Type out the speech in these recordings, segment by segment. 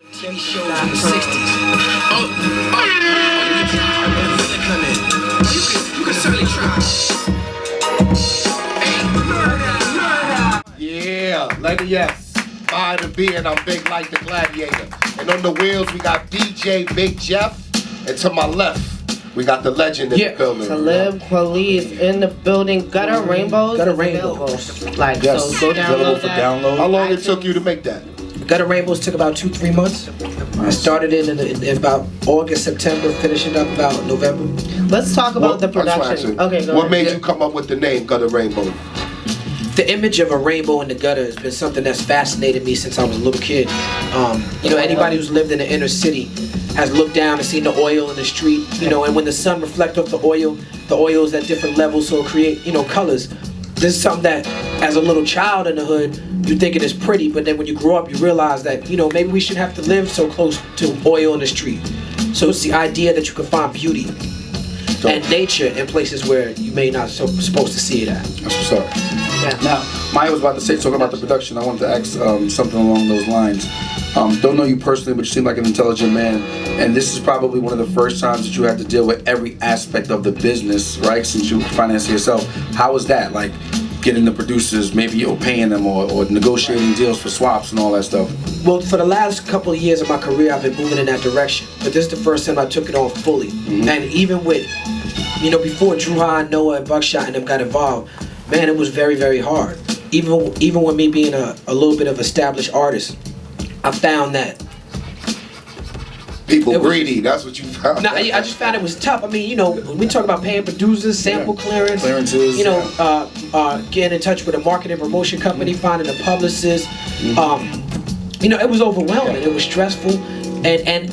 TV shows in the 60s. You can certainly try. Yeah, Lady Yes. By the B, and I'm big like the gladiator. And on the wheels, we got DJ Big Jeff. And to my left, we got the legend in the building. Talib Kweli is in the building. Gutter Rainbows. Gutter is Rainbows. available. Like, Yes. so go Available download for that. download. How long it took you to make that? Gutter Rainbows took about 2-3 months. I started in about August, September, finishing up about November. Let's talk about the production. Okay, go What ahead. made you come up with the name Gutter Rainbow? The image of a rainbow in the gutter has been something that's fascinated me since I was a little kid. Anybody who's lived in the inner city has looked down and seen the oil in the street, and when the sun reflects off the oil is at different levels, so it create, colors. This is something that, as a little child in the hood, you think it is pretty, but then when you grow up, you realize that, maybe we shouldn't have to live so close to oil in the street. So it's the idea that you can find beauty and nature in places where you may not supposed to see it at. That's what's up. Yeah. Now, Maya was about to say, talking about the production, I wanted to ask something along those lines. Don't know you personally, but you seem like an intelligent man. And this is probably one of the first times that you had to deal with every aspect of the business, right? Since you finance it yourself. How was that? Like, getting the producers, maybe paying them or negotiating deals for swaps and all that stuff? Well, for the last couple of years of my career, I've been moving in that direction. But this is the first time I took it on fully. Mm-hmm. And even with, before Drew High, Noah, and Buckshot and them got involved, man, it was very, very hard. Even with me being a little bit of established artist, I found that People greedy, that's what you found. No, I just found it was tough. I mean, when we talk about paying producers, sample Clearances, getting in touch with a marketing promotion company, finding a publicist, it was overwhelming. It was stressful, and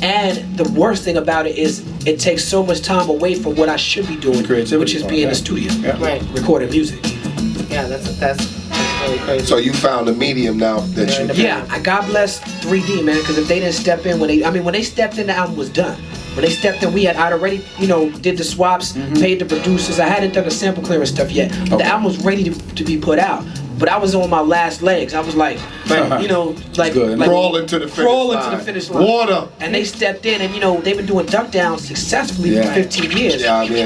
the worst thing about it is it takes so much time away from what I should be doing, which is being in the studio, Right. recording music. Yeah, that's really crazy. So you found a medium now that you... Yeah, God bless 3D, man, because if they didn't step in when they stepped in, the album was done. When they stepped in, I'd already, did the swaps, paid the producers. I hadn't done the sample clearance stuff yet. But the album was ready to be put out. But I was on my last legs. I was like, crawl into the finish line. Water. And they stepped in, and they've been doing duck downs successfully for 15 years.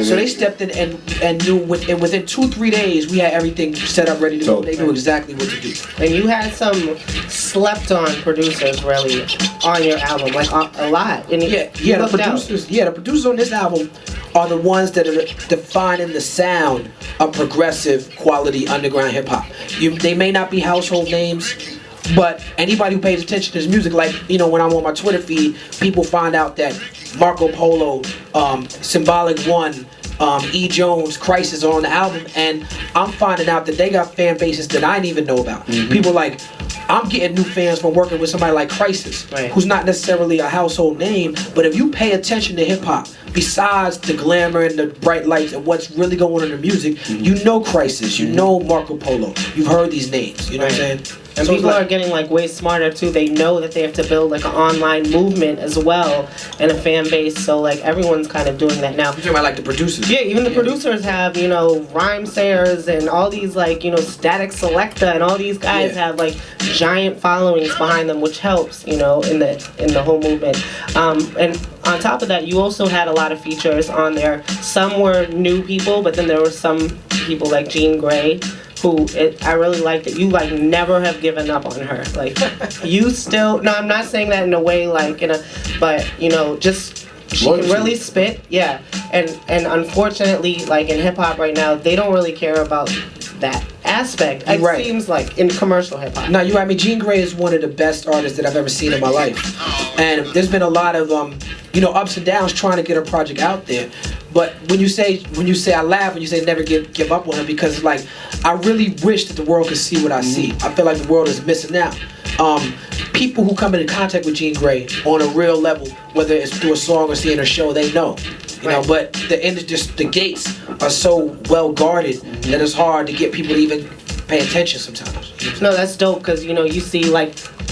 So they stepped in and knew within 2-3 days we had everything set up, ready to go. They knew exactly what to do. And you had some slept-on producers really on your album, like a lot. And the producers on this album are the ones that are defining the sound of progressive quality underground hip hop. They may not be household names, but anybody who pays attention to his music, like when I'm on my Twitter feed, people find out that Marco Polo, Symbolic One, E. Jones, Crisis are on the album, and I'm finding out that they got fan bases that I didn't even know about. People like, I'm getting new fans from working with somebody like Crisis, who's not necessarily a household name, but if you pay attention to hip hop, besides the glamour and the bright lights and what's really going on in the music, you know Crisis, you know Marco Polo, you've heard these names, you know what I'm saying? And so people are getting way smarter too. They know that they have to build an online movement as well and a fan base. So everyone's kind of doing that now. You're talking about the producers? Yeah, even the producers have rhyme sayers and all these Static Selecta and all these guys have giant followings behind them, which helps in the whole movement. And on top of that, you also had a lot of features on there. Some were new people, but then there were some people like Jean Grey, who I really like that you never have given up on her. You still, no, I'm not saying that in a way but just she can really spit, and unfortunately in hip hop right now they don't really care about that aspect. It seems like in commercial hip hop. No, you're right. I mean, Jean Grey is one of the best artists that I've ever seen in my life, and there's been a lot of ups and downs trying to get her project out there. But when you say I laugh when you say never give up on her, because I really wish that the world could see what I see. I feel like the world is missing out. People who come into contact with Jean Grey on a real level, whether it's through a song or seeing her show, they know. But the gates are so well guarded that it's hard to get people to even pay attention sometimes. No, that's dope, because you see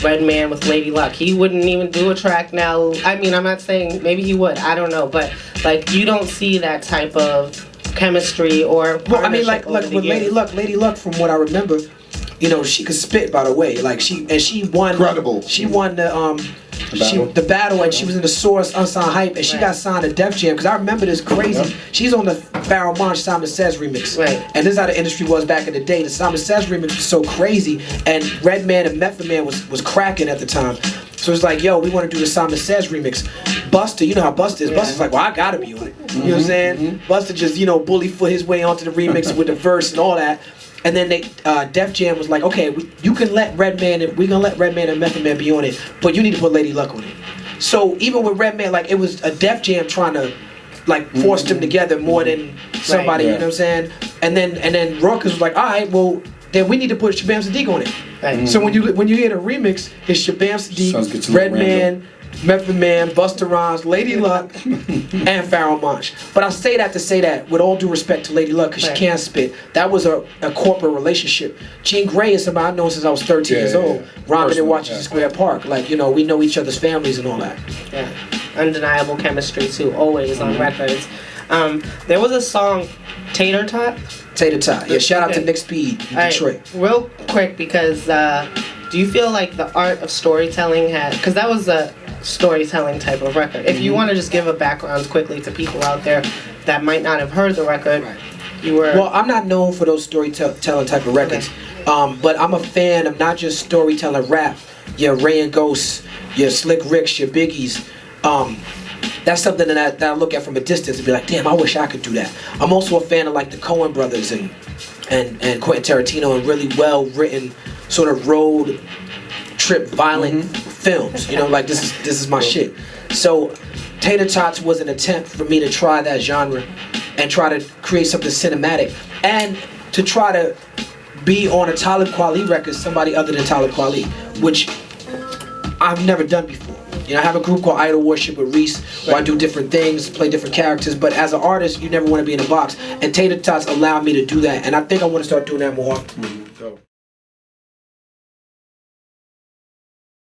Redman with Lady Luck. He wouldn't even do a track now. I mean, I'm not saying maybe he would. I don't know, but you don't see that type of chemistry or. Well, I mean, with Lady Luck, from what I remember, You know, she could spit, by the way. Like she won. Incredible. She won the battle, and she was in the Source Unsigned Hype, and she got signed to Def Jam. Because I remember this crazy. She's on the Pharoah Monch Simon Says remix. Right. And this is how the industry was back in the day. The Simon Says remix was so crazy, and Redman and Method Man was cracking at the time. So it's like, yo, we want to do the Simon Says remix. Busta, you know how Busta is. Busta's like, well, I gotta be on it. You know what I'm saying? Busta just, you know, bully foot his way onto the remix with the verse and all that. And then they, Def Jam was like, okay, you can let Redman, and we're gonna let Redman and Method Man be on it, but you need to put Lady Luck on it. So even with Redman, like, it was a Def Jam trying to, like, force them together more than somebody, you know what I'm saying? And then Ruckus was like, all right, well, then we need to put Shabam Sadiq on it. Right. So when you hear the remix, it's Shabam Sadiq, Redman, Method Man, Busta Rhymes, Lady Luck, and Pharoah Monch. But I say that to say that, with all due respect to Lady Luck, because she can't spit, that was a corporate relationship. Jean Grey is somebody I've known since I was 13 years old, rhyming in Washington Square Park. Like, you know, we know each other's families and all that. Yeah, undeniable chemistry too, always on records. There was a song, Tater Tot. Tater Tot. Yeah, shout out to Nick Speed in Detroit. Real quick, because do you feel like the art of storytelling had, because that was a storytelling type of record. If you want to just give a background quickly to people out there that might not have heard the record, you were... Well, I'm not known for those storytelling type of records, but I'm a fan of not just storytelling rap, your Ray and Ghost, your Slick Ricks, your Biggies. That's something that I look at from a distance and be like, damn, I wish I could do that. I'm also a fan of like the Coen brothers and Quentin Tarantino, and really well written sort of road trip violent films. You know, like this is my shit. So Tater Tots was an attempt for me to try that genre and try to create something cinematic, and to try to be on a Talib Kweli record, somebody other than Talib Kweli, which I've never done before. You know, I have a group called Idol Worship with Reese, where I do different things, play different characters, but as an artist, you never want to be in a box. And Tater Tots allowed me to do that, and I think I want to start doing that more often.